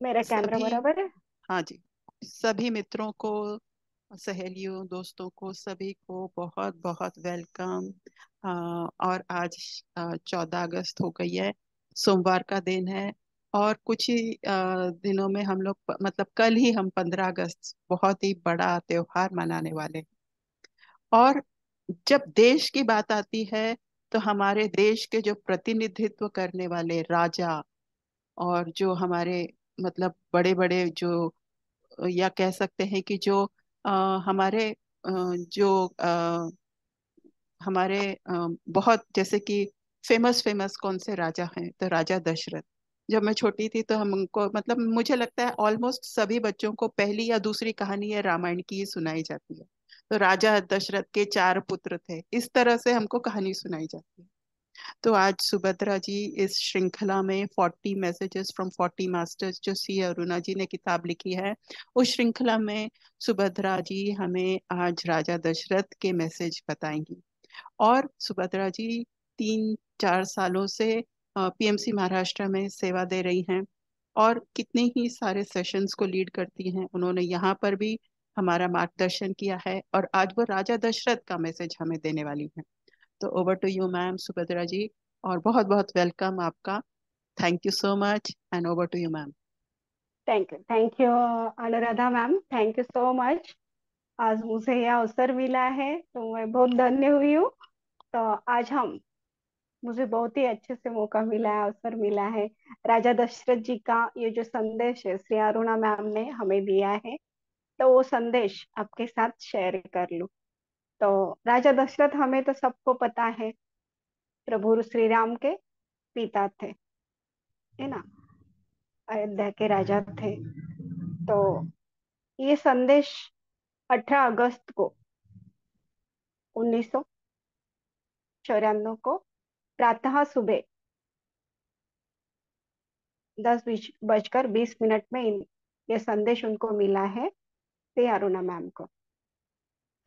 मेरा कैमरा सभी, बराबर है। हाँ जी, सभी मित्रों को, सहेलियों, दोस्तों को, सभी को बहुत बहुत वेलकम। और आज 14 अगस्त हो गई है, सोमवार का दिन है। और कुछ ही दिनों में हम लोग, मतलब कल ही हम 15 अगस्त, बहुत ही बड़ा त्योहार मनाने वाले हैं। और जब देश की बात आती है तो हमारे देश के जो प्रतिनिधित्व करने वाले राजा, और जो हमारे, मतलब बड़े बड़े जो, या कह सकते हैं कि जो अ, हमारे जो हमारे बहुत, जैसे कि फेमस फेमस कौन से राजा हैं, तो राजा दशरथ। जब मैं छोटी थी तो हमको, मतलब मुझे लगता है ऑलमोस्ट सभी बच्चों को पहली या दूसरी कहानी या रामायण की ही सुनाई जाती है। तो राजा दशरथ के 4 पुत्र थे, इस तरह से हमको कहानी सुनाई जाती है। तो आज सुभद्रा जी इस श्रृंखला में 40 मैसेजेस फ्रॉम 40 मास्टर्स, जो सी अरुणा जी ने किताब लिखी है, उस श्रृंखला में सुभद्रा जी हमें आज राजा दशरथ के मैसेज बताएंगी। और सुभद्रा जी 3-4 सालों से पीएमसी महाराष्ट्र में सेवा दे रही हैं, और कितने ही सारे सेशंस को लीड करती हैं। उन्होंने यहाँ पर भी हमारा मार्गदर्शन किया है, और आज वो राजा दशरथ का मैसेज हमें देने वाली हैं। तो over to you ma'am Subhadra ji, और बहुत बहुत वेलकम आपका। Thank you so much, and over to you ma'am. Thank you Anuradha ma'am, thank you so much. आज मुझे यह अवसर मिला है तो मैं बहुत धन्य हुई हूँ। तो आज हम मुझे बहुत ही अच्छे से मौका मिला है, अवसर मिला है। राजा दशरथ जी का ये जो संदेश है श्री अरुणा मैम ने हमें दिया है, तो वो संदेश आपके साथ शेयर कर लूं। तो राजा दशरथ हमें तो सबको पता है, प्रभु श्री राम के पिता थे, है ना, अयोध्या के राजा थे। तो ये संदेश 18 अगस्त को 1994 को प्रातः सुबह 10:20 में ये संदेश उनको मिला है, से अरुणा मैम को।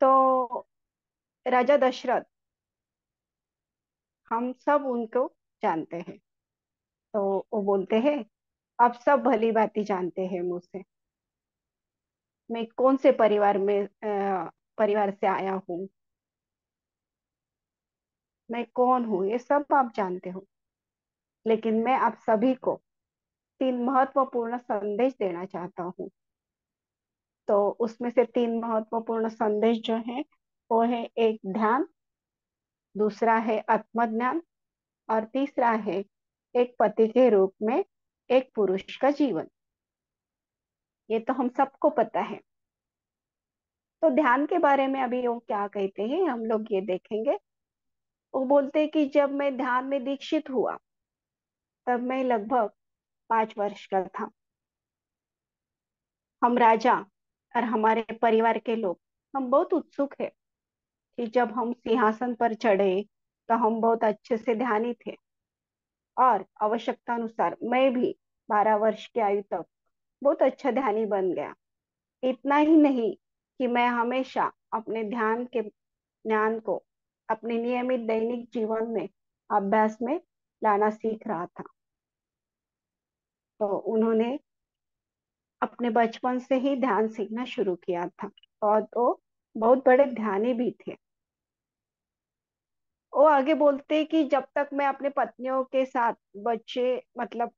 तो राजा दशरथ, हम सब उनको जानते हैं। तो वो बोलते हैं, आप सब भली भांति जानते हैं मुझसे, मैं कौन से परिवार से आया हूँ, मैं कौन हूँ, ये सब आप जानते हो। लेकिन मैं आप सभी को 3 महत्वपूर्ण संदेश देना चाहता हूँ। तो उसमें से 3 महत्वपूर्ण संदेश जो है, वो है एक ध्यान, दूसरा है आत्मज्ञान, और तीसरा है एक पति के रूप में एक पुरुष का जीवन। ये तो हम सबको पता है। तो ध्यान के बारे में अभी वो क्या कहते हैं हम लोग ये देखेंगे। वो बोलते हैं कि जब मैं ध्यान में दीक्षित हुआ, तब मैं लगभग 5 वर्ष का था। हम राजा और हमारे परिवार के लोग, हम बहुत उत्सुक है कि जब हम सिंहासन पर चढ़े, तो हम बहुत अच्छे से ध्यानी थे। और आवश्यकता अनुसार मैं भी 12 वर्ष की आयु तक बहुत अच्छा ध्यानी बन गया। इतना ही नहीं कि मैं हमेशा अपने ध्यान के ज्ञान को अपने नियमित दैनिक जीवन में, अभ्यास में लाना सीख रहा था। तो उन्होंने अपने बचपन से ही ध्यान सीखना शुरू किया था, और वो बहुत बड़े ध्यानी भी थे। वो आगे बोलते कि जब तक मैं अपने पत्नियों के साथ बच्चे, मतलब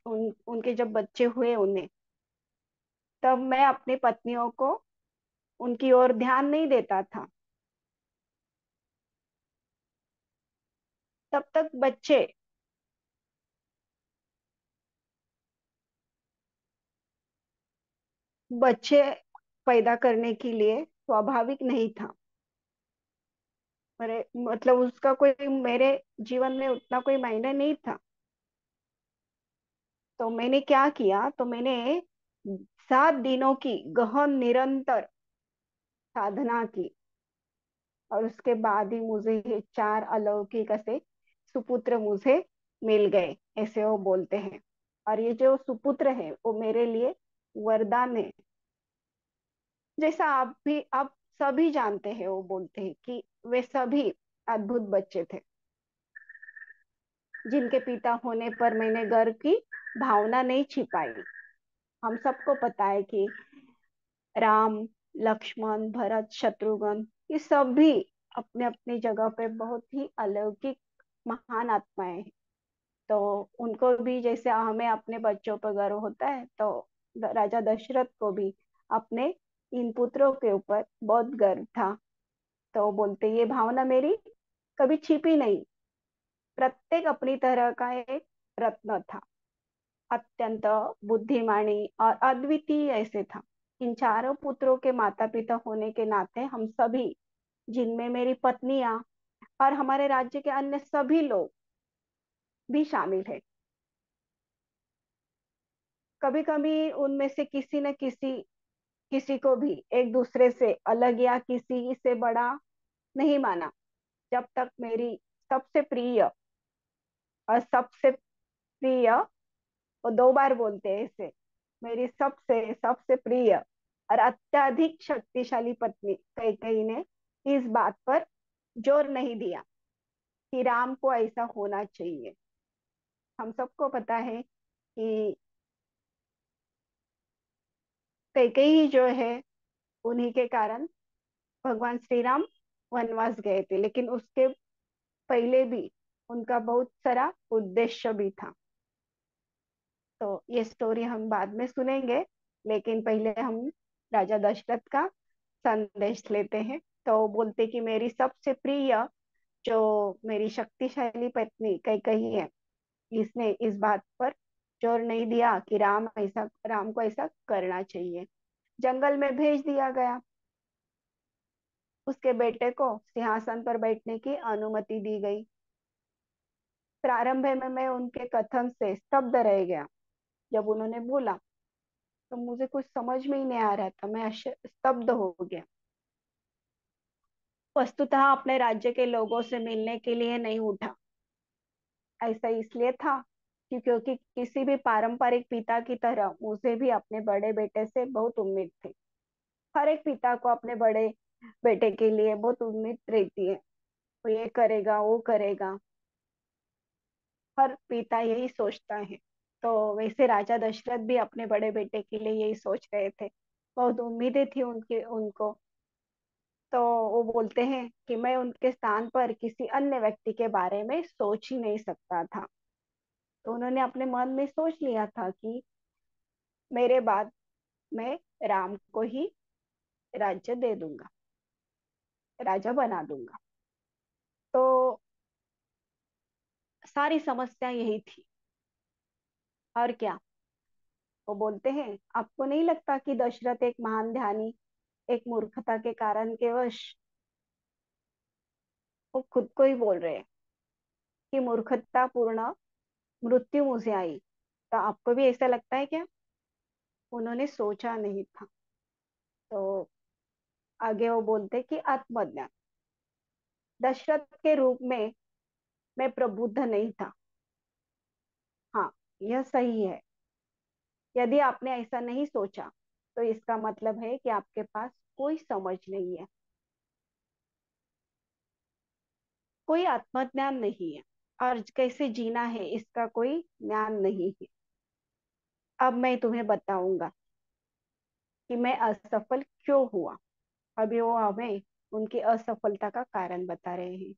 उनके जब बच्चे हुए उन्हें, तब मैं अपनी पत्नियों को उनकी ओर ध्यान नहीं देता था। तब तक बच्चे बच्चे पैदा करने के लिए स्वाभाविक नहीं था। मेरे मतलब उसका कोई मेरे जीवन में उतना कोई मायने नहीं था। तो मैंने क्या किया, तो मैंने 7 दिनों की गहन निरंतर साधना की, और उसके बाद ही मुझे ये 4 अलौकिक ऐसे सुपुत्र मुझे मिल गए, ऐसे वो बोलते हैं। और ये जो सुपुत्र है वो मेरे लिए वरदान है। जैसा आप सभी जानते हैं, वो बोलते हैं कि वे सभी अद्भुत बच्चे थे, जिनके पिता होने पर मैंने गर्व की भावना नहीं छिपाई। हम सबको पता है कि राम, लक्ष्मण, भरत, शत्रुघ्न, ये सब भी अपने अपनी जगह पे बहुत ही अलौकिक महान आत्माएं हैं। तो उनको भी जैसे हमें अपने बच्चों पर गर्व होता है, तो राजा दशरथ को भी अपने इन पुत्रों के ऊपर बहुत गर्व था। तो बोलते ये भावना मेरी कभी छिपी नहीं, प्रत्येक अपनी तरह का एक रत्न था, अत्यंत बुद्धिमानी और अद्वितीय ऐसे था। इन चारों पुत्रों के माता पिता होने के नाते हम सभी, जिनमें मेरी पत्नियां और हमारे राज्य के अन्य सभी लोग भी शामिल है, कभी कभी उनमें से किसी न किसी किसी को भी एक दूसरे से अलग या किसी से बड़ा नहीं माना। जब तक मेरी सबसे प्रिय, और सबसे प्रिय, वो दो बार बोलते हैं इसे, मेरी सबसे सबसे प्रिय और अत्यधिक शक्तिशाली पत्नी कैकेयी ने इस बात पर जोर नहीं दिया कि राम को ऐसा होना चाहिए। हम सबको पता है कि कैकेयी जो है, उन्हीं के कारण भगवान श्री राम वनवास गए थे, लेकिन उसके पहले भी उनका बहुत सारा उद्देश्य भी था। तो ये स्टोरी हम बाद में सुनेंगे, लेकिन पहले हम राजा दशरथ का संदेश लेते हैं। तो बोलते कि मेरी सबसे प्रिय, जो मेरी शक्तिशाली पत्नी कैकेयी है, इसने इस बात पर जोर नहीं दिया कि राम को ऐसा करना चाहिए। जंगल में भेज दिया गया, उसके बेटे को सिंहासन पर बैठने की अनुमति दी गई। प्रारंभ में मैं उनके कथन से स्तब्ध रह गया। जब उन्होंने बोला तो मुझे कुछ समझ में ही नहीं आ रहा था, मैं स्तब्ध हो गया। वस्तुतः अपने राज्य के लोगों से मिलने के लिए नहीं उठा। ऐसा इसलिए था क्योंकि किसी भी पारंपरिक पिता की तरह मुझे भी अपने बड़े बेटे से बहुत उम्मीद थी। हर एक पिता को अपने बड़े बेटे के लिए बहुत उम्मीद रहती है, वो ये करेगा वो करेगा, हर पिता यही सोचता है। तो वैसे राजा दशरथ भी अपने बड़े बेटे के लिए यही सोच रहे थे, बहुत उम्मीदें थी उनके उनको। तो वो बोलते हैं कि मैं उनके स्थान पर किसी अन्य व्यक्ति के बारे में सोच ही नहीं सकता था। तो उन्होंने अपने मन में सोच लिया था कि मेरे बाद मैं राम को ही राज्य दे दूंगा, राजा बना दूंगा। तो सारी समस्या यही थी, और क्या। वो बोलते हैं आपको नहीं लगता कि दशरथ एक महान ध्यानी एक मूर्खता के कारण के वश, वो खुद को ही बोल रहे हैं कि मूर्खता पूर्ण मृत्यु मुझे आई। तो आपको भी ऐसा लगता है क्या? उन्होंने सोचा नहीं था। तो आगे वो बोलते कि आत्मज्ञान, दशरथ के रूप में मैं प्रबुद्ध नहीं था। हाँ, यह सही है। यदि आपने ऐसा नहीं सोचा तो इसका मतलब है कि आपके पास कोई समझ नहीं है, कोई आत्मज्ञान नहीं है, और कैसे जीना है इसका कोई ज्ञान नहीं है। अब मैं तुम्हें बताऊंगा कि मैं असफल क्यों हुआ। अभी वो हमें उनकी असफलता का कारण बता रहे हैं।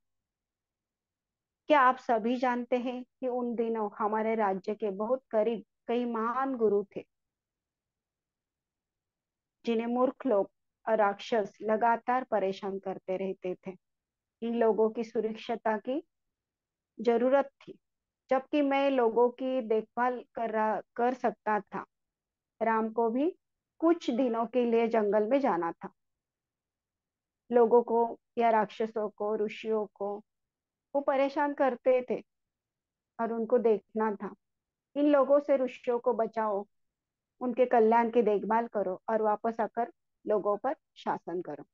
क्या आप सभी जानते हैं कि उन दिनों हमारे राज्य के बहुत करीब कई महान गुरु थे, जिन्हें मूर्ख लोग और राक्षस लगातार परेशान करते रहते थे। इन लोगों की सुरक्षता की जरूरत थी, जबकि मैं लोगों की देखभाल कर सकता था। राम को भी कुछ दिनों के लिए जंगल में जाना था। लोगों को या राक्षसों को, ऋषियों को वो परेशान करते थे, और उनको देखना था। इन लोगों से ऋषियों को बचाओ, उनके कल्याण की देखभाल करो और वापस आकर लोगों पर शासन करो।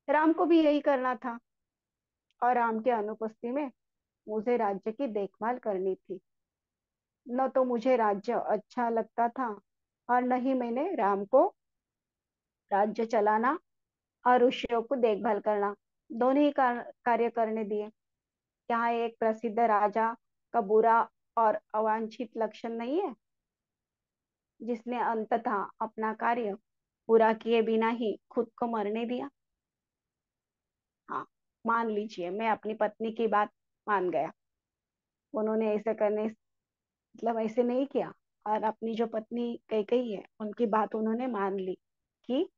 राम को भी यही करना था, और राम के अनुपस्थिति में मुझे राज्य की देखभाल करनी थी। न तो मुझे राज्य अच्छा लगता था, और न ही मैंने राम को राज्य चलाना और ऋषियों को देखभाल करना, दोनों ही कार्य करने दिए। यहाँ एक प्रसिद्ध राजा का बुरा और अवांछित लक्षण नहीं है। जिसने अंततः अपना कार्य पूरा किए बिना ही खुद को मरने दिया। हाँ, मान लीजिए मैं अपनी पत्नी की बात मान गया, उन्होंने ऐसे करने मतलब ऐसे नहीं किया, और अपनी जो पत्नी कैकेयी है उनकी बात उन्होंने मान ली कि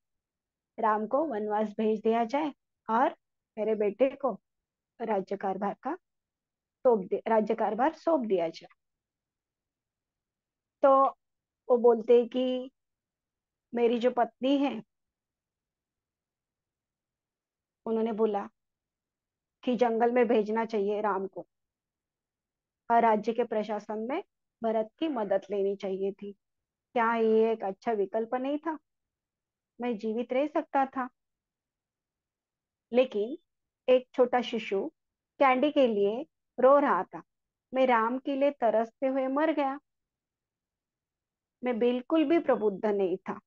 राम को वनवास भेज दिया जाए और मेरे बेटे को राज्य कारभार सौंप दिया जाए। तो वो बोलते कि मेरी जो पत्नी है, उन्होंने बोला कि जंगल में भेजना चाहिए राम को, और राज्य के प्रशासन में भरत की मदद लेनी चाहिए थी। क्या ये एक अच्छा विकल्प नहीं था? मैं जीवित रह सकता था, लेकिन एक छोटा शिशु कैंडी के लिए रो रहा था। मैं राम के लिए तरसते हुए मर गया। मैं बिल्कुल भी प्रबुद्ध नहीं था।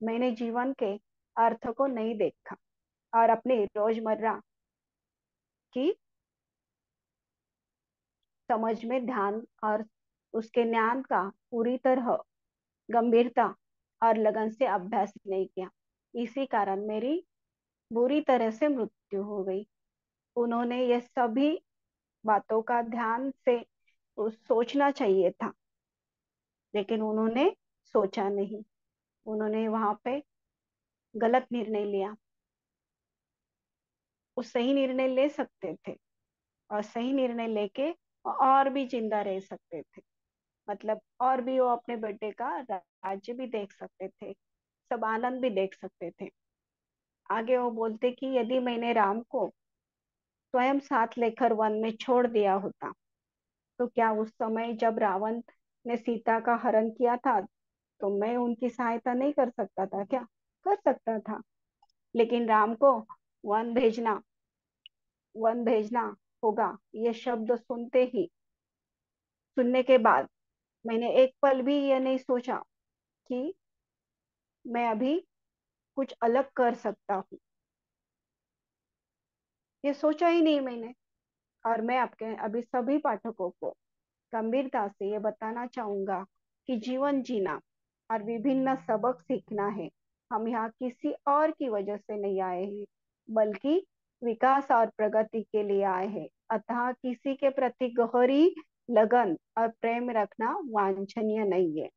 मैंने जीवन के अर्थ को नहीं देखा, और अपनी रोजमर्रा की समझ में ध्यान और उसके ज्ञान का पूरी तरह गंभीरता और लगन से अभ्यास नहीं किया। इसी कारण मेरी बुरी तरह से मृत्यु हो गई। उन्होंने ये सभी बातों का ध्यान से सोचना चाहिए था, लेकिन उन्होंने सोचा नहीं। उन्होंने वहां पे गलत निर्णय लिया। वो सही निर्णय ले सकते थे, और सही निर्णय लेके और भी जिंदा रह सकते थे। मतलब और भी वो अपने बेटे का राज्य भी देख सकते थे, सब आनंद भी देख सकते थे। आगे वो बोलते कि यदि मैंने राम को स्वयं साथ लेकर वन में छोड़ दिया होता, तो क्या उस समय जब रावण ने सीता का हरण किया था, तो मैं उनकी सहायता नहीं कर सकता था क्या? कर सकता था। लेकिन राम को वन भेजना वन भेजना होगा, ये शब्द सुनने के बाद मैंने एक पल भी ये नहीं सोचा कि मैं अभी कुछ अलग कर सकता हूँ। ये सोचा ही नहीं मैंने। और मैं आपके अभी सभी पाठकों को गंभीरता से ये बताना चाहूंगा कि जीवन जीना और विभिन्न सबक सीखना है। हम यहाँ किसी और की वजह से नहीं आए हैं, बल्कि विकास और प्रगति के लिए आए हैं। अतः किसी के प्रति गहरी लगन और प्रेम रखना वांछनीय नहीं है।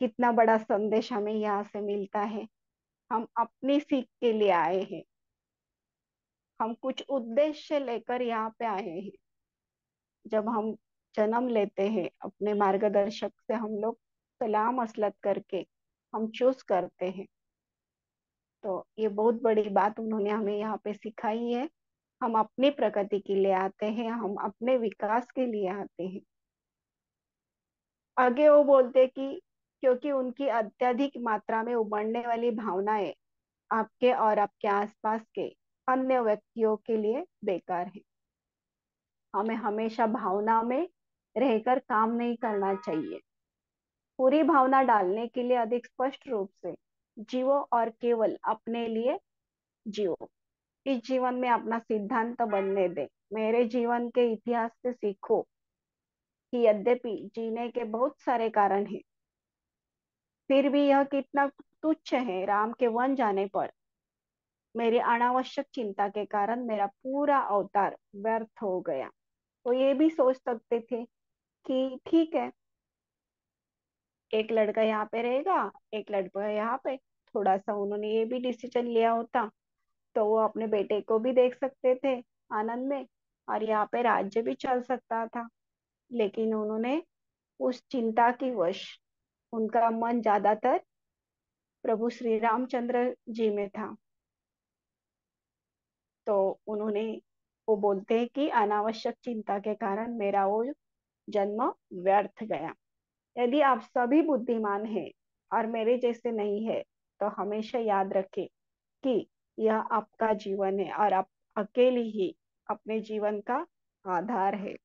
कितना बड़ा संदेश हमें यहाँ से मिलता है। हम अपनी सीख के लिए आए हैं, हम कुछ उद्देश्य लेकर यहाँ पे आए हैं। जब हम जन्म लेते हैं, अपने मार्गदर्शक से हम लोग सलाह मसलत करके हम चूज करते हैं। तो ये बहुत बड़ी बात उन्होंने हमें यहाँ पे सिखाई है। हम अपनी प्रगति के लिए आते हैं, हम अपने विकास के लिए आते हैं। आगे वो बोलते कि क्योंकि उनकी अत्यधिक मात्रा में उमड़ने वाली भावनाएं आपके और आपके आसपास के अन्य व्यक्तियों के लिए बेकार है। हमें हमेशा भावना में रहकर काम नहीं करना चाहिए। पूरी भावना डालने के लिए अधिक स्पष्ट रूप से जियो, और केवल अपने लिए जियो। इस जीवन में अपना सिद्धांत बनने दे। मेरे जीवन के इतिहास से सीखो कि यद्यपि जीने के बहुत सारे कारण हैं, फिर भी यह कितना तुच्छ है। राम के वन जाने पर मेरी अनावश्यक चिंता के कारण मेरा पूरा अवतार व्यर्थ हो गया। तो ये भी सोच सकते थे कि ठीक है, एक लड़का यहाँ पे रहेगा, एक लड़का यहाँ पे। थोड़ा सा उन्होंने ये भी डिसीजन लिया होता, तो वो अपने बेटे को भी देख सकते थे आनंद में, और यहाँ पे राज्य भी चल सकता था। लेकिन उन्होंने उस चिंता की वश उनका मन ज्यादातर प्रभु श्री रामचंद्र जी में था। तो उन्होंने वो बोलते हैं कि अनावश्यक चिंता के कारण मेरा वो जन्म व्यर्थ गया। यदि आप सभी बुद्धिमान हैं और मेरे जैसे नहीं है, तो हमेशा याद रखें कि यह आपका जीवन है, और आप अकेले ही अपने जीवन का आधार है।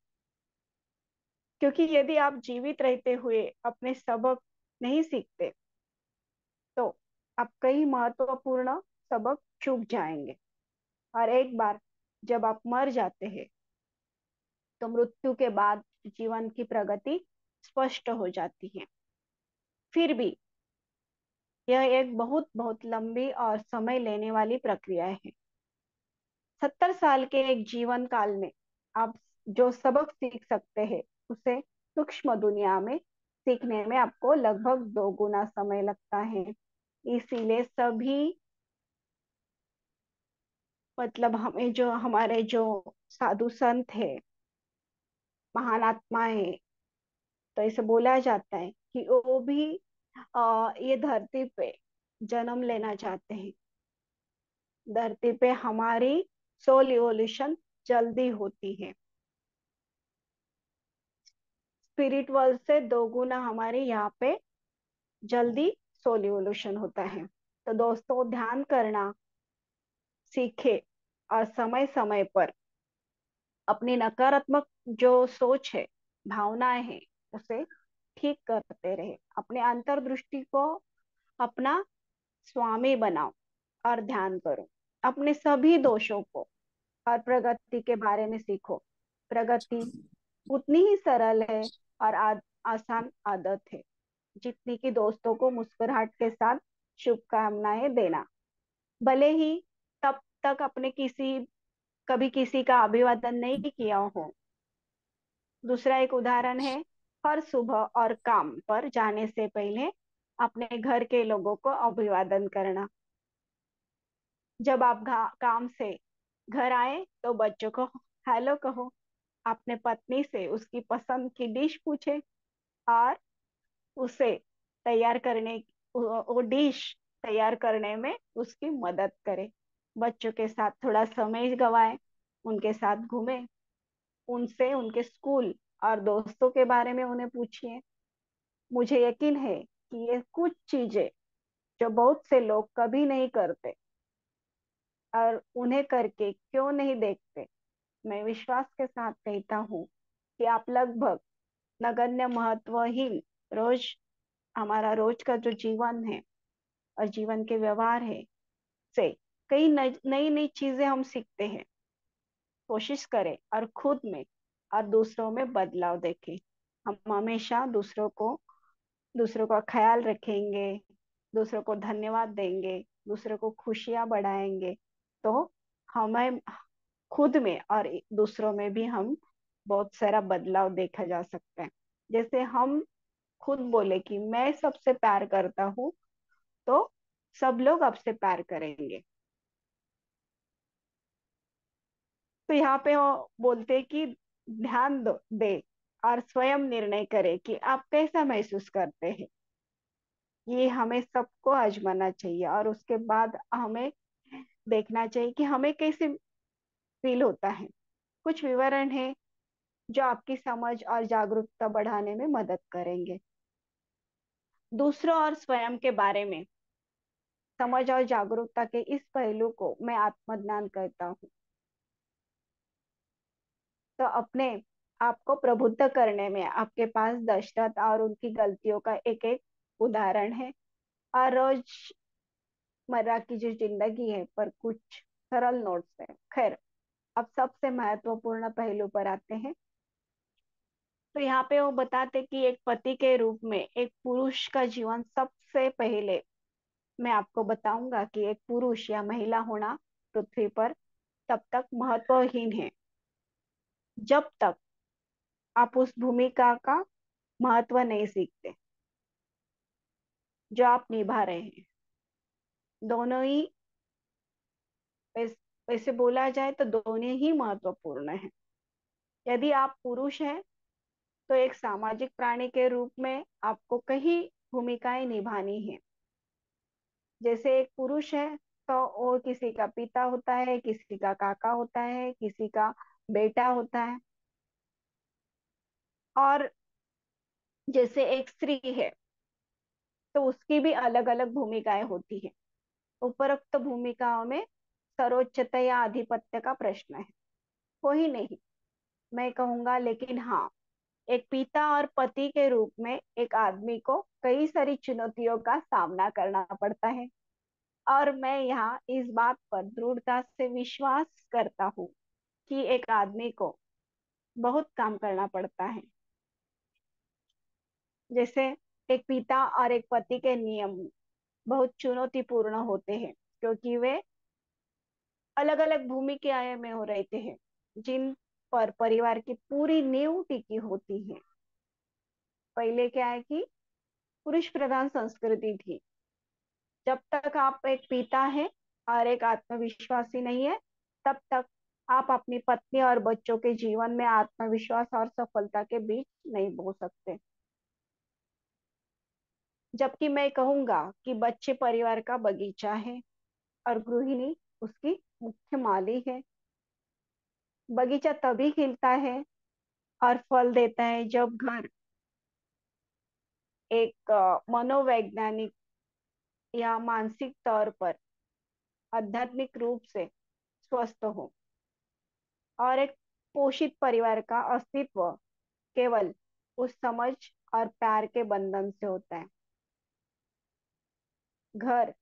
क्योंकि यदि आप जीवित रहते हुए अपने सबक नहीं सीखते, तो आप कई महत्वपूर्ण सबक चूक जाएंगे। और एक बार जब आप मर जाते हैं, तो मृत्यु के बाद जीवन की प्रगति स्पष्ट हो जाती है। फिर भी यह एक बहुत बहुत लंबी और समय लेने वाली प्रक्रिया है। 70 साल के एक जीवन काल में आप जो सबक सीख सकते हैं उसे सूक्ष्म दुनिया में सीखने में आपको लगभग 2 गुना समय लगता है। इसीलिए सभी, मतलब हमें जो हमारे जो साधु संत है, महान आत्मा है, तो ऐसे बोला जाता है कि वो भी ये धरती पे जन्म लेना चाहते हैं। धरती पे हमारी सोल इवोल्यूशन जल्दी होती है। स्पिरिट वर्ल्ड से 2 गुना हमारे यहाँ पे जल्दी सोल इवोल्यूशन होता है। तो दोस्तों, ध्यान करना सीखे और समय समय पर अपनी नकारात्मक जो सोच है, भावनाएं हैं, उसे ठीक करते रहे। अपने अंतर्दृष्टि को अपना स्वामी बनाओ और ध्यान करो। अपने सभी दोषों को और प्रगति के बारे में सीखो। प्रगति उतनी ही सरल है और आसान आदत है जितनी कि दोस्तों को मुस्कुराहट के साथ शुभकामनाएं देना। भले ही तब तक अपने कभी किसी का अभिवादन नहीं किया हो। दूसरा एक उदाहरण है, हर सुबह और काम पर जाने से पहले अपने घर के लोगों को अभिवादन करना। जब आप काम से घर आए तो बच्चों को हेलो कहो। अपने पत्नी से उसकी पसंद की डिश पूछे और उसे तैयार करने वो डिश तैयार करने में उसकी मदद करे। बच्चों के साथ थोड़ा समय गवाए, उनके साथ घूमे, उनसे उनके स्कूल और दोस्तों के बारे में उन्हें पूछिए। मुझे यकीन है कि ये कुछ चीजें जो बहुत से लोग कभी नहीं करते और उन्हें करके क्यों नहीं देखते, मैं विश्वास के साथ कहता हूँ कि आप लगभग नगण्य महत्वहीन रोज हमारा रोज का जो जीवन है और जीवन के व्यवहार है से कई नई नई चीजें हम सीखते हैं। कोशिश करें और खुद में और दूसरों में बदलाव देखें। हम हमेशा दूसरों का ख्याल रखेंगे, दूसरों को धन्यवाद देंगे, दूसरों को खुशियां बढ़ाएंगे, तो हमें खुद में और दूसरों में भी हम बहुत सारा बदलाव देखा जा सकता है। जैसे हम खुद बोले कि मैं सबसे प्यार करता हूँ, तो सब लोग आपसे प्यार करेंगे। तो यहाँ पे वो बोलते कि ध्यान दे और स्वयं निर्णय करे कि आप कैसा महसूस करते हैं। ये हमें सबको आजमाना चाहिए और उसके बाद हमें देखना चाहिए कि हमें कैसे फील होता है। कुछ विवरण है जो आपकी समझ और जागरूकता बढ़ाने में मदद करेंगे। दूसरों और स्वयं के बारे में समझ और जागरूकता के इस पहलू को मैं आत्मज्ञान कहता हूँ। तो अपने आपको प्रबुद्ध करने में आपके पास दशरथ और उनकी गलतियों का एक एक उदाहरण है। और रोजमर्रा की जो जिंदगी है पर कुछ सरल नोट्स है। खैर, अब सबसे महत्वपूर्ण पहलू पर आते हैं। तो यहाँ पे वो बताते कि एक पति के रूप में एक पुरुष का जीवन सबसे पहले, मैं आपको बताऊंगा कि एक पुरुष या महिला होना पृथ्वी पर तब तक महत्वहीन है जब तक आप उस भूमिका का महत्व नहीं सीखते जो आप निभा रहे हैं। दोनों ही वैसे बोला जाए तो दोनों ही महत्वपूर्ण है। यदि आप पुरुष हैं तो एक सामाजिक प्राणी के रूप में आपको कई भूमिकाएं निभानी है। जैसे एक पुरुष है तो वो किसी का पिता होता है, किसी का काका होता है, किसी का बेटा होता है। और जैसे एक स्त्री है तो उसकी भी अलग अलग भूमिकाएं होती है। उपरोक्त भूमिकाओं में सर्वोच्चता या आधिपत्य का प्रश्न है कोई नहीं, मैं कहूंगा। लेकिन हाँ, एक पिता और पति के रूप में एक आदमी को कई सारी चुनौतियों का सामना करना पड़ता है। और मैं यहाँ इस बात पर दृढ़ता से विश्वास करता हूँ कि एक आदमी को बहुत काम करना पड़ता है। जैसे एक पिता और एक पति के नियम बहुत चुनौतीपूर्ण होते हैं, क्योंकि वे अलग अलग भूमिकाएं में हो रहते हैं, जिन पर परिवार की पूरी नींव टिकी होती है। पहले क्या है कि पुरुष प्रधान संस्कृति थी। जब तक आप एक पिता है और एक आत्मविश्वासी नहीं है, तब तक आप अपनी पत्नी और बच्चों के जीवन में आत्मविश्वास और सफलता के बीच नहीं बो सकते। जबकि मैं कहूंगा कि बच्चे परिवार का बगीचा है और गृहिणी उसकी मुख्य माली है। बगीचा तभी खिलता है और फल देता है जब घर एक मनोवैज्ञानिक या मानसिक तौर पर आध्यात्मिक रूप से स्वस्थ हो। और एक पोषित परिवार का अस्तित्व केवल उस समझ और प्यार के बंधन से होता है। घर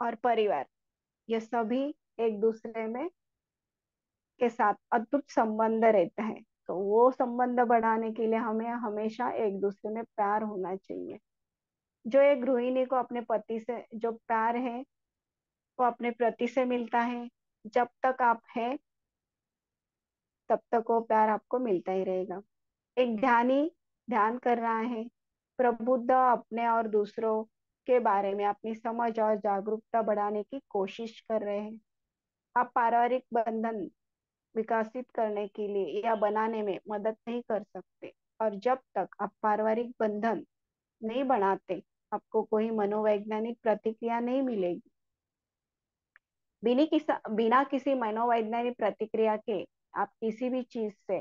और परिवार, ये सभी एक दूसरे में के साथ अटूट संबंध रहता है। तो वो संबंध बढ़ाने के लिए हमें हमेशा एक दूसरे में प्यार होना चाहिए। जो एक गृहिणी को अपने पति से जो प्यार है, वो अपने पति से मिलता है। जब तक आप है, तब तक वो प्यार आपको मिलता ही रहेगा। एक ध्यानी ध्यान कर रहा है, प्रबुद्ध अपने और दूसरों के बारे में अपनी समझ और जागरूकता बढ़ाने की कोशिश कर रहे हैं। आप पारिवारिक बंधन विकसित करने के लिए या बनाने में मदद नहीं कर सकते। और जब तक आप पारिवारिक बंधन नहीं बनाते, आपको कोई मनोवैज्ञानिक प्रतिक्रिया नहीं मिलेगी। बिना किसी मनोवैज्ञानिक प्रतिक्रिया के आप किसी भी चीज से,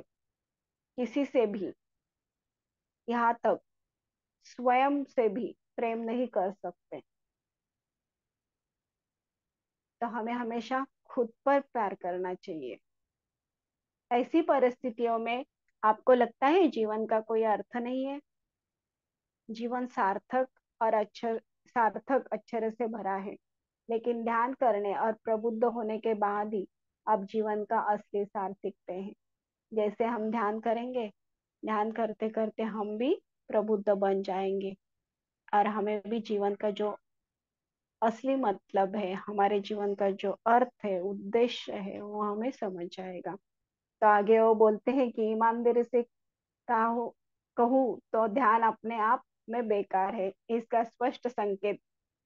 किसी से भी, यहाँ तक स्वयं से भी प्रेम नहीं कर सकते। तो हमें हमेशा खुद पर प्यार करना चाहिए। ऐसी परिस्थितियों में आपको लगता है जीवन का कोई अर्थ नहीं है। जीवन सार्थक अक्षर से भरा है। लेकिन ध्यान करने और प्रबुद्ध होने के बाद ही आप जीवन का असली सार सीखते हैं। जैसे हम ध्यान करेंगे, ध्यान करते करते हम भी प्रबुद्ध बन जाएंगे, और हमें भी जीवन का जो असली मतलब है, हमारे जीवन का जो अर्थ है, उद्देश्य है, वो हमें समझ आएगा। तो आगे वो बोलते हैं कि ईमानदारी से कहूँ कहूँ तो ध्यान अपने आप में बेकार है, इसका स्पष्ट संकेत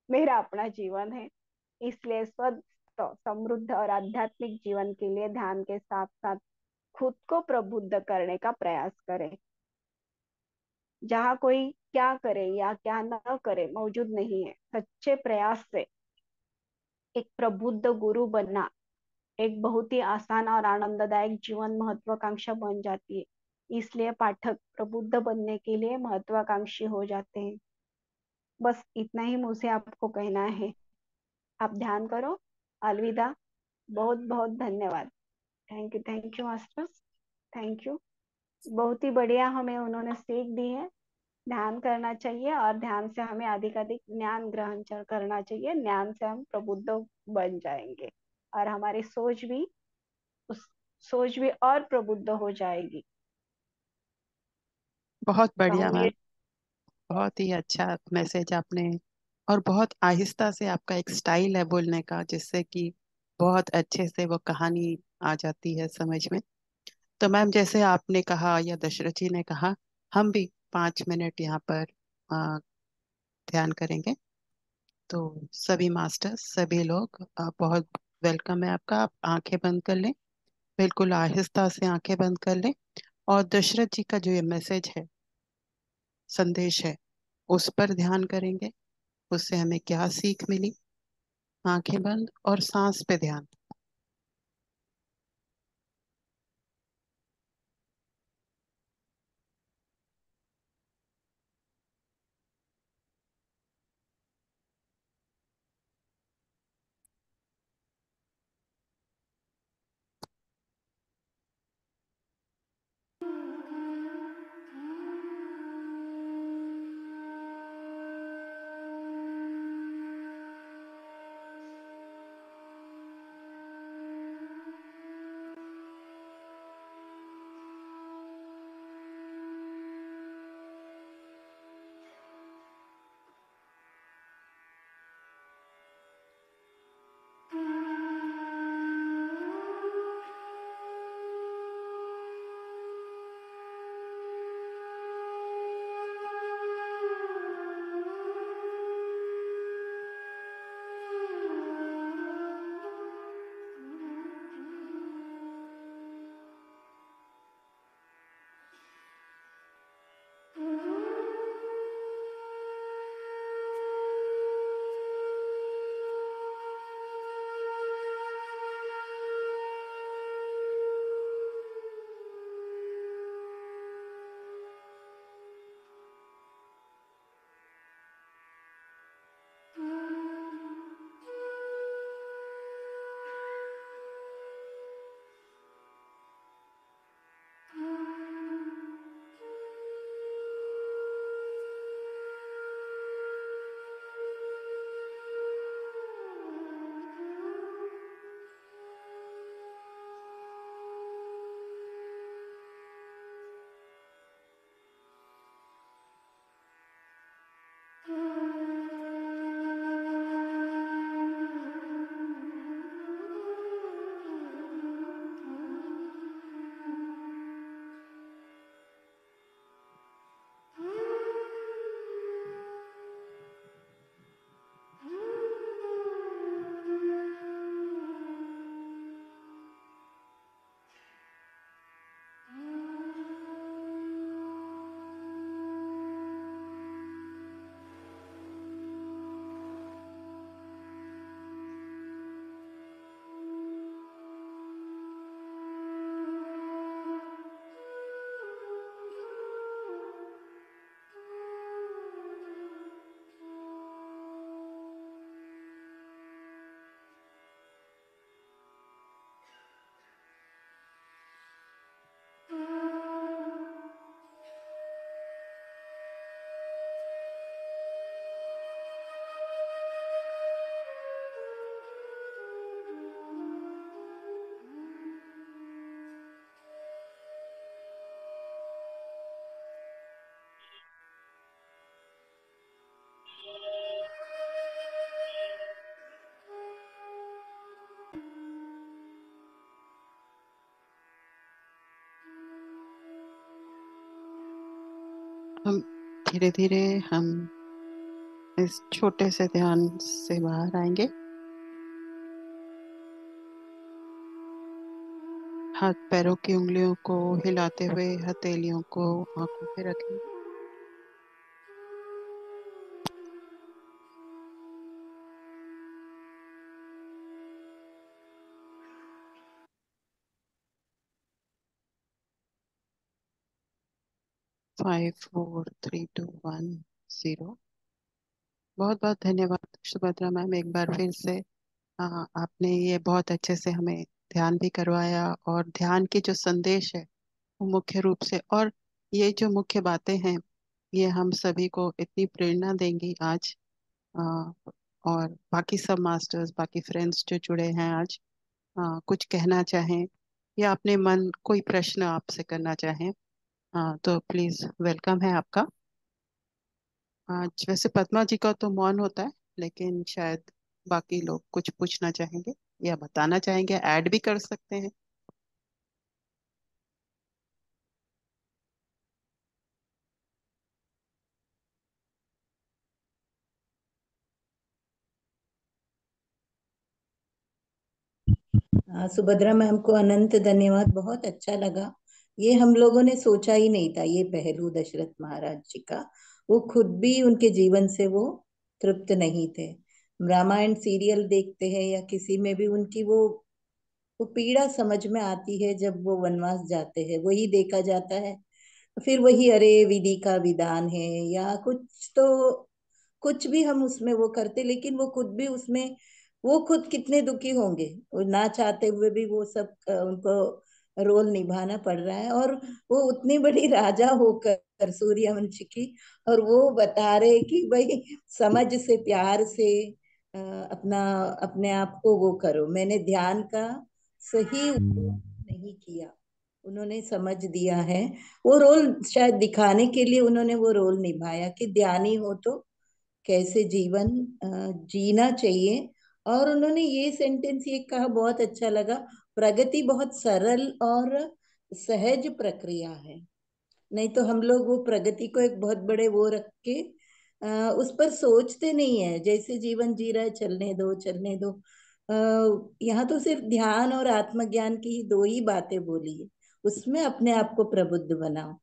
मेरा अपना जीवन है। इसलिए स्वस्थ, समृद्ध और आध्यात्मिक जीवन के लिए ध्यान के साथ साथ खुद को प्रबुद्ध करने का प्रयास करें। जहाँ कोई क्या करे या क्या न करे मौजूद नहीं है। सच्चे प्रयास से एक प्रबुद्ध गुरु बनना एक बहुत ही आसान और आनंददायक जीवन महत्वाकांक्षा बन जाती है। इसलिए पाठक प्रबुद्ध बनने के लिए महत्वाकांक्षी हो जाते हैं। बस इतना ही मुझे आपको कहना है। आप ध्यान करो। अलविदा। बहुत बहुत धन्यवाद। Thank you masters. Thank you. बहुत ही बढ़िया हमें उन्होंने सीख दी है। ध्यान करना चाहिए और ध्यान से हमें अधिक ज्ञान ग्रहण करना चाहिए। ज्ञान से हम प्रबुद्ध बन जाएंगे और हमारी उस सोच भी और प्रबुद्ध हो जाएगी। बहुत तो बढ़िया हम ये मैम। बहुत ही अच्छा मैसेज आपने, और बहुत आहिस्ता से आपका एक स्टाइल है बोलने का, जिससे कि बहुत अच्छे से वो कहानी आ जाती है समझ में। तो मैम, जैसे आपने कहा या दशरथ जी ने कहा, हम भी 5 मिनट यहाँ पर अ, ध्यान करेंगे। तो सभी मास्टर्स, सभी लोग, बहुत वेलकम है आपका। आप आंखें बंद कर लें, बिल्कुल आहिस्ता से आंखें बंद कर लें, और दशरथ जी का जो ये मैसेज है, संदेश है, उस पर ध्यान करेंगे। उससे हमें क्या सीख मिली। आंखें बंद और सांस पे ध्यान। धीरे धीरे हम इस छोटे से ध्यान से बाहर आएंगे। हाथ पैरों की उंगलियों को हिलाते हुए हथेलियों को आंखों पे रखें। 5 4 3 2 1 0। बहुत बहुत धन्यवाद सुभद्रा मैम, एक बार फिर से आपने ये बहुत अच्छे से हमें ध्यान भी करवाया, और ध्यान की जो संदेश है वो मुख्य रूप से, और ये जो मुख्य बातें हैं ये हम सभी को इतनी प्रेरणा देंगी आज। अ, और बाकी सब मास्टर्स, बाकी फ्रेंड्स जो जुड़े हैं आज, कुछ कहना चाहें या अपने मन कोई प्रश्न आपसे करना चाहें, तो प्लीज वेलकम है आपका। आज वैसे पद्मा जी का तो मौन होता है, लेकिन शायद बाकी लोग कुछ पूछना चाहेंगे या बताना चाहेंगे, ऐड भी कर सकते हैं। सुभद्रा मैम को अनंत धन्यवाद, बहुत अच्छा लगा। ये हम लोगों ने सोचा ही नहीं था, ये पहलू दशरथ महाराज जी का। वो खुद भी उनके जीवन से वो तृप्त नहीं थे। रामायण सीरियल देखते हैं या किसी में भी उनकी वो पीड़ा समझ में आती है जब वो वनवास जाते हैं, वही देखा जाता है। फिर वही अरे विधि का विधान है या कुछ तो कुछ भी हम उसमें वो करते, लेकिन वो खुद भी उसमें वो खुद कितने दुखी होंगे, वो ना चाहते हुए भी वो सब उनको रोल निभाना पड़ रहा है। और वो उतनी बड़ी राजा होकर सूर्यवंश की, और वो बता रहे कि भाई समझ से प्यार से अपना अपने आप को वो करो। मैंने ध्यान का सही उपयोग नहीं किया, उन्होंने समझ दिया है। वो रोल शायद दिखाने के लिए उन्होंने वो रोल निभाया कि ध्यानी हो तो कैसे जीवन जीना चाहिए। और उन्होंने ये सेंटेंस ये कहा, बहुत अच्छा लगा, प्रगति बहुत सरल और सहज प्रक्रिया है। नहीं तो हम लोग वो प्रगति को एक बहुत बड़े वो रख के उस पर सोचते नहीं है, जैसे जीवन जी रहा है चलने दो चलने दो। यहाँ तो सिर्फ ध्यान और आत्मज्ञान की ही दो ही बातें बोली है, उसमें अपने आप को प्रबुद्ध बनाओ।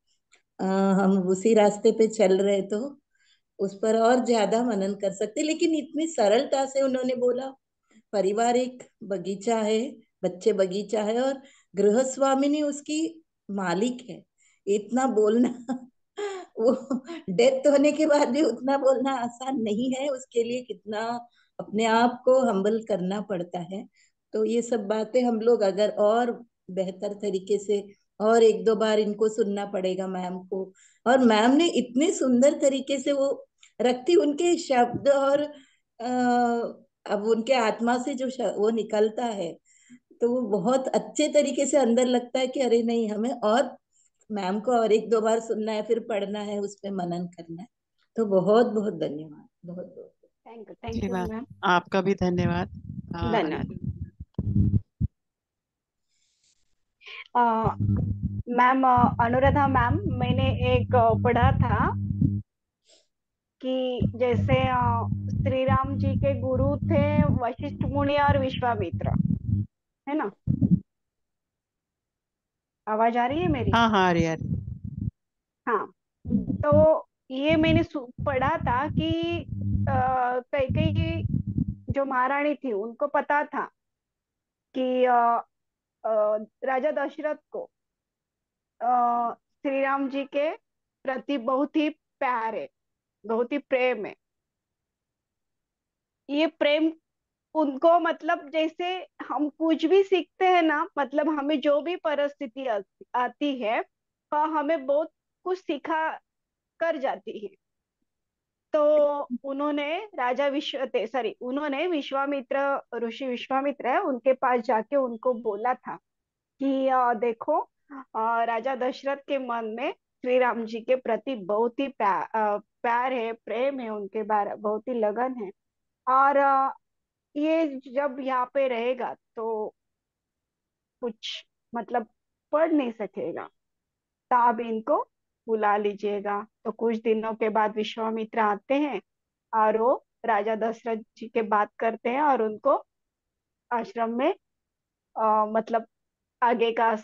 अ, हम उसी रास्ते पे चल रहे तो उस पर और ज्यादा मनन कर सकते, लेकिन इतनी सरलता से उन्होंने बोला। परिवार एक बगीचा है, बच्चे बगीचा है, और गृह स्वामिनी उसकी मालिक है। इतना बोलना वो डेथ होने के बाद भी उतना बोलना आसान नहीं है, उसके लिए कितना अपने आप को हम्बल करना पड़ता है। तो ये सब बातें हम लोग अगर और बेहतर तरीके से, और एक दो बार इनको सुनना पड़ेगा मैम को। और मैम ने इतने सुंदर तरीके से वो रखती, उनके शब्द और अब उनके आत्मा से जो वो निकलता है, तो वो बहुत अच्छे तरीके से अंदर लगता है कि अरे नहीं, हमें और मैम को और एक दो बार सुनना है, फिर पढ़ना है, उस पे मनन करना है। तो बहुत बहुत धन्यवाद, बहुत बहुत। थैंक जी यू मैम, मैम। आपका भी धन्यवाद। धन्यवाद। मैम, अनुराधा मैम, मैंने एक पढ़ा था कि जैसे श्री राम जी के गुरु थे वशिष्ठ मुनि और विश्वामित्र, है ना? आवाज आ रही है मेरी? हाँ हाँ, अरे यार। हाँ। तो ये मैंने पढ़ा था कि कई कई जो महारानी थी उनको पता था कि राजा दशरथ को श्री राम जी के प्रति बहुत ही प्यार है, बहुत ही प्रेम है। ये प्रेम उनको, मतलब जैसे हम कुछ भी सीखते हैं ना, मतलब हमें जो भी परिस्थिति आती है, हमें बहुत कुछ सिखा कर जाती है। तो उन्होंने उन्होंने विश्वामित्र, ऋषि विश्वामित्र है, उनके पास जाके उनको बोला था कि देखो, राजा दशरथ के मन में श्री राम जी के प्रति बहुत ही प्यार है, प्रेम है, उनके बारे बहुत ही लगन है। और ये जब यहाँ पे रहेगा तो कुछ मतलब पढ़ नहीं सकेगा, तो आप इनको बुला लीजिएगा। तो कुछ दिनों के बाद विश्वामित्र आते हैं और वो राजा दशरथ जी के बात करते हैं और उनको आश्रम में मतलब आगे का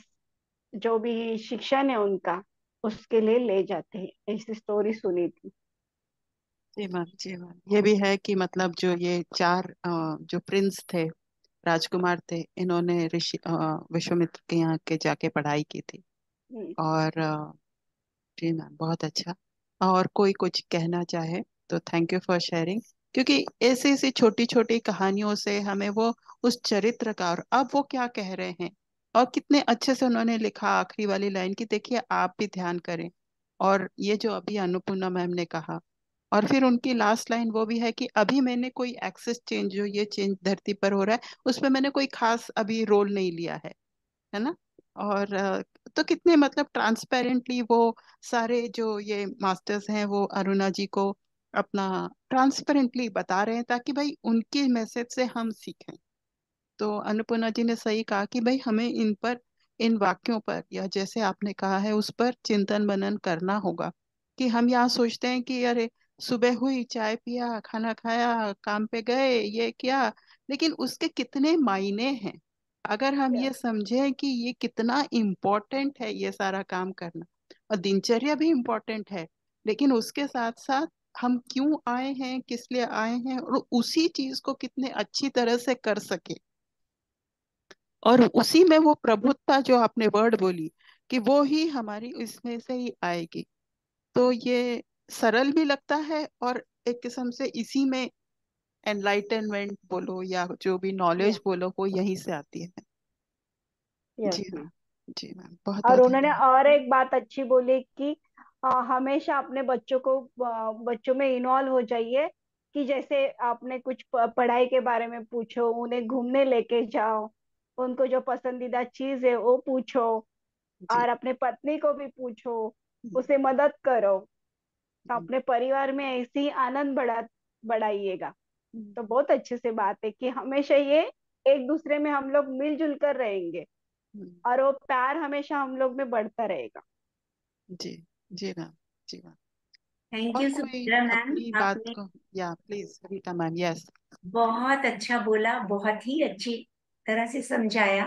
जो भी शिक्षण है उनका उसके लिए ले जाते हैं। ऐसी स्टोरी सुनी थी। जी मैम, जी मैम, ये भी है कि मतलब जो ये चार जो प्रिंस थे, राजकुमार थे, इन्होंने ऋषि विश्वामित्र के यहाँ के जाके पढ़ाई की थी। हम्म, और जी मैम, बहुत अच्छा। और कोई कुछ कहना चाहे तो थैंक यू फॉर शेयरिंग, क्योंकि ऐसी ऐसी छोटी छोटी कहानियों से हमें वो उस चरित्र का, और अब वो क्या कह रहे हैं और कितने अच्छे से उन्होंने लिखा आखिरी वाली लाइन की, देखिए आप भी ध्यान करें। और ये जो अभी अन्नपूर्णा मैम ने कहा, और फिर उनकी लास्ट लाइन वो भी है कि अभी मैंने कोई एक्सेस चेंज, जो ये चेंज धरती पर हो रहा है उसमें मैंने कोई खास अभी रोल नहीं लिया है ना। और तो कितने मतलब ट्रांसपेरेंटली वो सारे जो ये मास्टर्स हैं वो अरुणा जी को अपना ट्रांसपेरेंटली बता रहे हैं, ताकि भाई उनके मैसेज से हम सीखें। तो अन्नपूर्णा जी ने सही कहा कि भाई हमें इन पर, इन वाक्यों पर, या जैसे आपने कहा है उस पर चिंतन मनन करना होगा। कि हम यहाँ सोचते हैं कि अरे सुबह हुई, चाय पिया, खाना खाया, काम पे गए, ये किया, लेकिन उसके कितने मायने हैं। अगर हम yes, ये समझें कि ये कितना इम्पोर्टेंट है ये सारा काम करना, और दिनचर्या भी इम्पोर्टेंट है, लेकिन उसके साथ साथ हम क्यों आए हैं, किस लिए आए हैं, और उसी चीज को कितने अच्छी तरह से कर सके, और उसी में वो प्रभुत्ता जो आपने वर्ड बोली कि वो ही हमारी इसमें से ही आएगी। तो ये सरल भी लगता है, और एक किस्म से इसी में एनलाइटनमेंट बोलो या जो भी yeah, नॉलेज बोलो वो यहीं से आती है। yes, जी हाँ। मैम। जी मैम, बहुत और बहुत उन्होंने धन्यवाद। और एक बात अच्छी बोली कि हमेशा अपने बच्चों को बच्चों में इन्वॉल्व हो जाइए। कि जैसे आपने कुछ पढ़ाई के बारे में पूछो, उन्हें घूमने लेके जाओ, उनको जो पसंदीदा चीज है वो पूछो, जी। और अपने पत्नी को भी पूछो, हम्म, उसे मदद करो। तो हम्म, अपने परिवार में ऐसी आनंद बढ़ाइएगा। हम्म, तो बहुत अच्छे से बात है कि हमेशा ये एक दूसरे में हम लोग मिलजुल कर रहेंगे हम्म, और वो प्यार हमेशा हम लोग में बढ़ता रहेगा। जी। जी मैम। जी मैम। थैंक और यू कोई सुमित्रा मैम, अपनी बात आपने को, या प्लीज रीता मैम, यस। बहुत अच्छा बोला, बहुत ही अच्छी तरह से समझाया।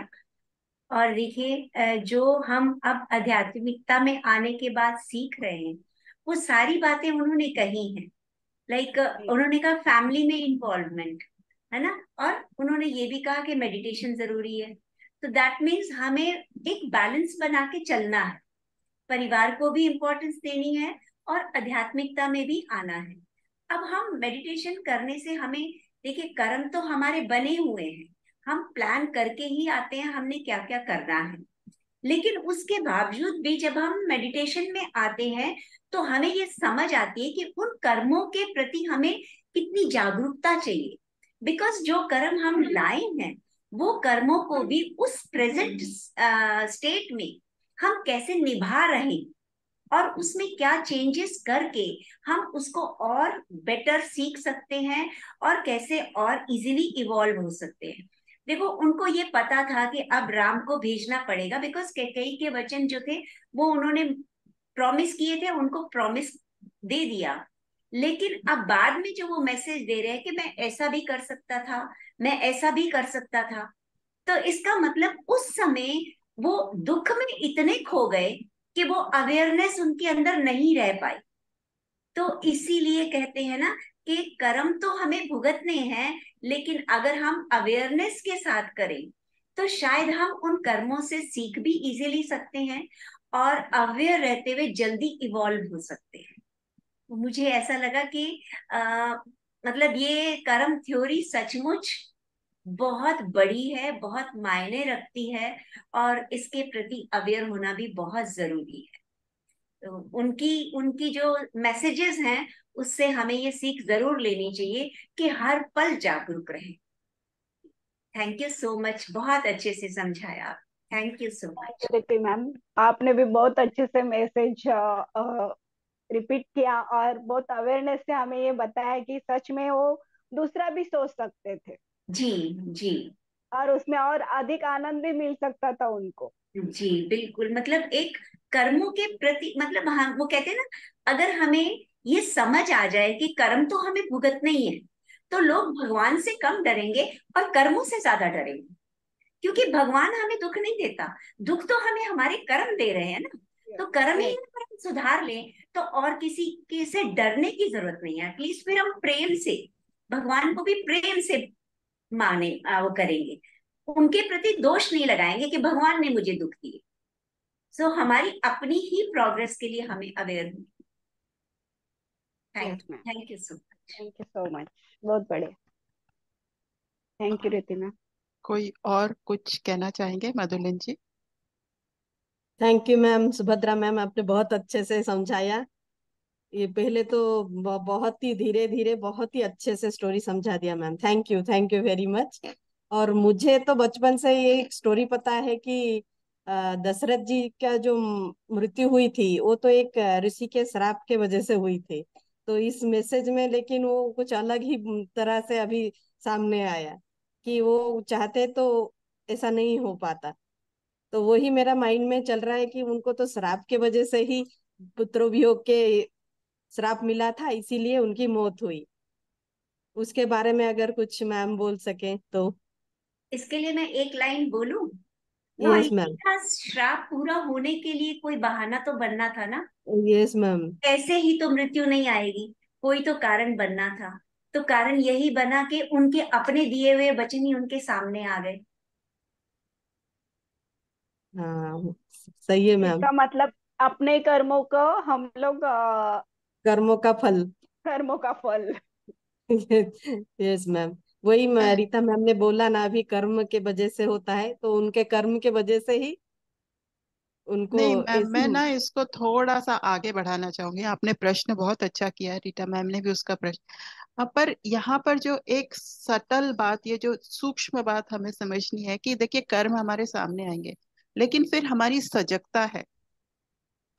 और देखिए जो हम अब आध्यात्मिकता में आने के बाद सीख रहे हैं, वो सारी बातें उन्होंने कही हैं। लाइक जी, उन्होंने कहा फैमिली में इन्वॉल्वमेंट, है ना। और उन्होंने ये भी कहा कि मेडिटेशन जरूरी है। तो दैट मीन्स हमें एक बैलेंस बना के चलना है, परिवार को भी इम्पोर्टेंस देनी है और आध्यात्मिकता में भी आना है। अब हम मेडिटेशन करने से हमें, देखिए कर्म तो हमारे बने हुए हैं, हम प्लान करके ही आते हैं हमने क्या क्या करना है। लेकिन उसके बावजूद भी जब हम मेडिटेशन में आते हैं तो हमें ये समझ आती है कि उन कर्मों के प्रति हमें कितनी जागरूकता चाहिए। बिकॉज जो कर्म हम लाए हैं वो कर्मों को भी उस प्रेजेंट स्टेट में हम कैसे निभा रहे हैं, और उसमें क्या चेंजेस करके हम उसको और बेटर सीख सकते हैं, और कैसे और इजीली इवॉल्व हो सकते हैं। देखो उनको ये पता था कि अब राम को भेजना पड़ेगा, बिकॉज कैकेयी के वचन जो थे वो उन्होंने प्रॉमिस किए थे, उनको प्रॉमिस दे दिया। लेकिन अब बाद में जो वो मैसेज दे रहे हैं कि मैं ऐसा भी कर सकता था, मैं ऐसा भी कर सकता था, तो इसका मतलब उस समय वो दुख में इतने खो गए कि वो अवेयरनेस उनके अंदर नहीं रह पाई। तो इसीलिए कहते हैं ना कि कर्म तो हमें भुगतने हैं, लेकिन अगर हम अवेयरनेस के साथ करें तो शायद हम उन कर्मों से सीख भी इजीली सकते हैं और अवेयर रहते हुए जल्दी इवॉल्व हो सकते हैं। तो मुझे ऐसा लगा कि आ, मतलब ये कर्म थ्योरी सचमुच बहुत बड़ी है, बहुत मायने रखती है, और इसके प्रति अवेयर होना भी बहुत जरूरी है। तो उनकी उनकी जो मैसेजेस हैं उससे हमें ये सीख जरूर लेनी चाहिए कि हर पल जागरूक रहें। थैंक यू सो मच, बहुत अच्छे से समझाया आप। Thank you so thank much. You रिति मैम। आपने भी बहुत अच्छे से मैसेज रिपीट किया और बहुत अवेयरनेस से हमें ये बताया कि सच में वो दूसरा भी सोच सकते थे जी। जी। और उसमें और अधिक आनंद भी मिल सकता था उनको। जी बिल्कुल, मतलब एक कर्मों के प्रति, मतलब हम वो कहते हैं ना, अगर हमें ये समझ आ जाए कि कर्म तो हमें भुगतने ही है, तो लोग भगवान से कम डरेंगे और कर्मों से ज्यादा डरेंगे। क्योंकि भगवान हमें दुख नहीं देता, दुख तो हमें हमारे कर्म दे रहे हैं ना। तो कर्म ही यस। अगर हम सुधार लें तो और किसी के से डरने की जरूरत नहीं है। एटलीस्ट फिर हम प्रेम से, भगवान को भी प्रेम से माने, वो करेंगे, उनके प्रति दोष नहीं लगाएंगे कि भगवान ने मुझे दुख दिए। सो हमारी अपनी ही प्रोग्रेस के लिए हमें अवेयर होना। Yes ma'am. Thank you so much. Thank you so much. बहुत बढ़िया। Thank you Ritima. कोई और कुछ कहना चाहेंगे Madhulin ji? Thank you ma'am. Subhadra ma'am, आपने बहुत अच्छे से समझाया। ये पहले तो बहुत ही धीरे धीरे बहुत ही अच्छे से स्टोरी समझा दिया ma'am. Thank you very much. और मुझे तो बचपन से ये एक स्टोरी पता है कि दशरथ जी का जो मृत्यु हुई थी वो तो एक ऋषि के श्राप के वजह से हुई थी। तो इस मैसेज में लेकिन वो कुछ अलग ही तरह से अभी सामने आया कि वो चाहते तो ऐसा नहीं हो पाता। तो वही मेरा माइंड में चल रहा है कि उनको तो श्राप के वजह से ही पुत्र वियोग के श्राप मिला था, इसीलिए उनकी मौत हुई। उसके बारे में अगर कुछ मैम बोल सके तो। इसके लिए मैं एक लाइन बोलूं? वो यस इसी मैम। का श्राप पूरा होने के लिए कोई बहाना तो बनना था ना। Yes ma'am. ऐसे ही तो मृत्यु नहीं आएगी, कोई तो कारण बनना था। तो कारण यही बना कि उनके अपने दिए हुए वचन ही उनके सामने आ गए। हाँ, सही है मैम। इसका मतलब अपने कर्मों को हम लोग कर्मों का फल। कर्मों का फल। Yes ma'am. वही रीता मैम ने बोला ना, अभी कर्म के वजह से होता है, तो उनके कर्म के वजह से ही उनको नहीं मैम, ऐसी। मैं ना इसको थोड़ा सा आगे बढ़ाना चाहूंगी। आपने प्रश्न बहुत अच्छा किया, रीटा मैम ने भी उसका प्रश्न। पर यहाँ पर जो एक सटल बात, ये जो सूक्ष्म बात हमें समझनी है कि देखिए, कर्म हमारे सामने आएंगे, लेकिन फिर हमारी सजगता है,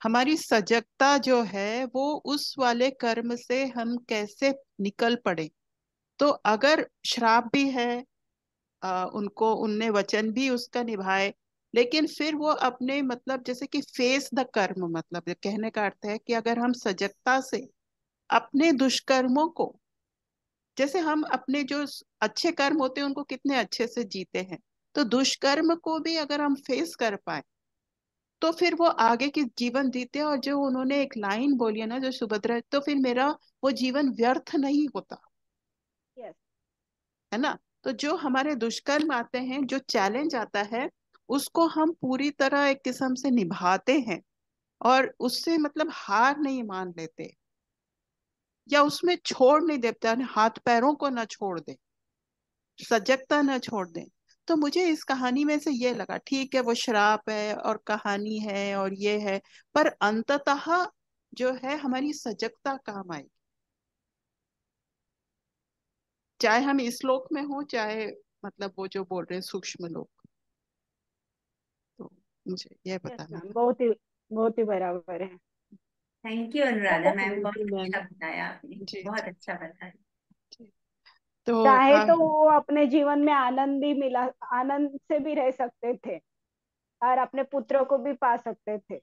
हमारी सजगता जो है वो उस वाले कर्म से हम कैसे निकल पड़े। तो अगर श्राप भी है, उनको उनने वचन भी उसका निभाए, लेकिन फिर वो अपने मतलब जैसे कि फेस द कर्म, मतलब कहने का अर्थ है कि अगर हम सजगता से अपने दुष्कर्मों को, जैसे हम अपने जो अच्छे कर्म होते हैं उनको कितने अच्छे से जीते हैं, तो दुष्कर्म को भी अगर हम फेस कर पाए तो फिर वो आगे की जीवन जीते हैं। और जो उन्होंने एक लाइन बोली है ना, जो सुभद्रा, तो फिर मेरा वो जीवन व्यर्थ नहीं होता यस। है ना। तो जो हमारे दुष्कर्म आते हैं, जो चैलेंज आता है, उसको हम पूरी तरह एक किस्म से निभाते हैं और उससे मतलब हार नहीं मान लेते, या उसमें छोड़ नहीं देते, हाथ पैरों को ना छोड़ दे, सजगता ना छोड़ दें। तो मुझे इस कहानी में से ये लगा, ठीक है वो श्राप है और कहानी है और ये है, पर अंततः जो है हमारी सजगता काम आएगी, चाहे हम इस लोक में हो, चाहे मतलब वो जो बोल रहे हैं सूक्ष्म लोक। तो मुझे ये यस बताना मैम। था। बहुत ही बराबर है। थैंक यू अनुराधा तो मैम, थैंक बहुत यू मैम। अच्छा बताया आपने, जी बहुत जी अच्छा बताया। जी। तो चाहे तो वो अपने जीवन में आनंद ही मिला, आनंद से भी रह सकते थे और अपने पुत्रों को भी पा सकते थे।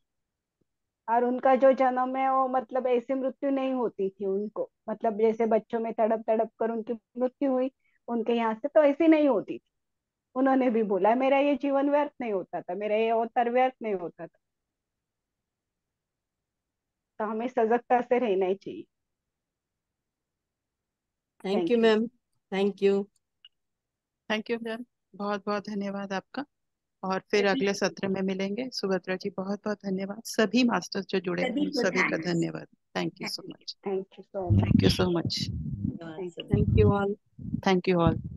और उनका जो जन्म है वो मतलब ऐसी मृत्यु नहीं होती थी उनको, मतलब जैसे बच्चों में तड़प तड़प कर उनकी मृत्यु हुई, उनके यहाँ से तो ऐसी नहीं होती थी। उन्होंने भी बोला मेरा ये जीवन व्यर्थ नहीं होता था, मेरा ये अवतार व्यर्थ नहीं होता था। तो हमें सजगता से रहना ही चाहिए। Thank you thank you. Ma'am. Thank you. Thank you ma'am, बहुत बहुत धन्यवाद आपका। और फिर सभी अगले सत्र में मिलेंगे। सुभद्रा जी बहुत बहुत धन्यवाद, सभी मास्टर्स जो जुड़े हैं सभी उन को सभी का थैंक्स। धन्यवाद। Thank you so much. Thank you so thank you much. So much. धन्यवाद थैंक यू। सभी। Thank you all. Thank you all.